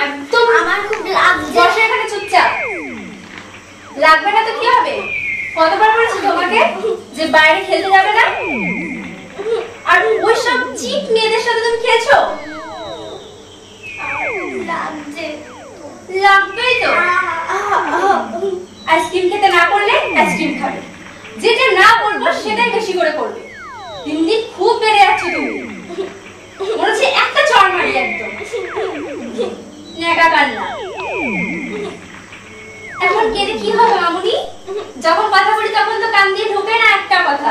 একদম আমার খুব লাগছে। বসে এখানে চুপচাপ। লাগবে না তো কি হবে? কতবার বলেছি তোমাকে যে বাইরে খেলতে যাবে না? আর ওই সব চিপ মেয়েদের সাথে তুমি খেলছো? লাগছে। লাগবেই তো। আইসক্রিম খেতে না করলে আইসক্রিম খাবে, যেটা না করবো সেটাই বেশি করে করবে। দিন দিন খুব বেড়ে যাচ্ছ তুমি, মনে হচ্ছে একটা চড় মারি একদম। নেকা কান্না। এখন কেঁদে কি হবে মামুনি? যখন কথা বলি তখন তো কান দিয়ে ঢোকে না একটা কথা,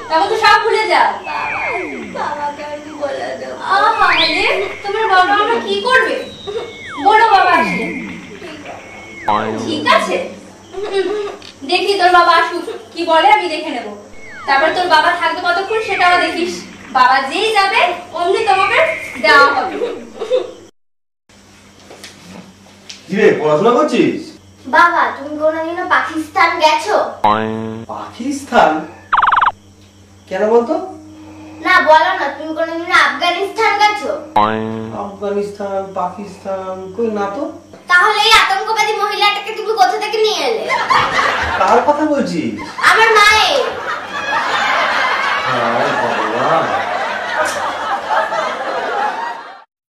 তখন তো সব ভুলে যাও। বাবাকে আমি বলে দেব। আরে তোমার বাবা আমরা কি করবে? বলো বাবা আসলে। ঠিক আছে, দেখি তোর বাবা আসুক, কি বলে আমি দেখে নেব। তারপর তোর বাবা থাকবে কতক্ষণ সেটাও দেখিস। বাবা যেই যাবে অমনি তোমাকে দেওয়া হবে। কি রে, পড়াশোনা করছিস? বাবা তুমি কোনোদিনও পাকিস্তান গেছো? পাকিস্তান? কেন বলতো? না বলো না, তুমি কোনোদিনও আফগানিস্তান গেছো? আফগানিস্তান, পাকিস্তান কই না তো। তাহলে এই আতঙ্কবাদী মহিলাটাকে তুমি কোথা থেকে নিয়ে এলে? কার কথা বলছিস? আমার মায়ের। ভগবান।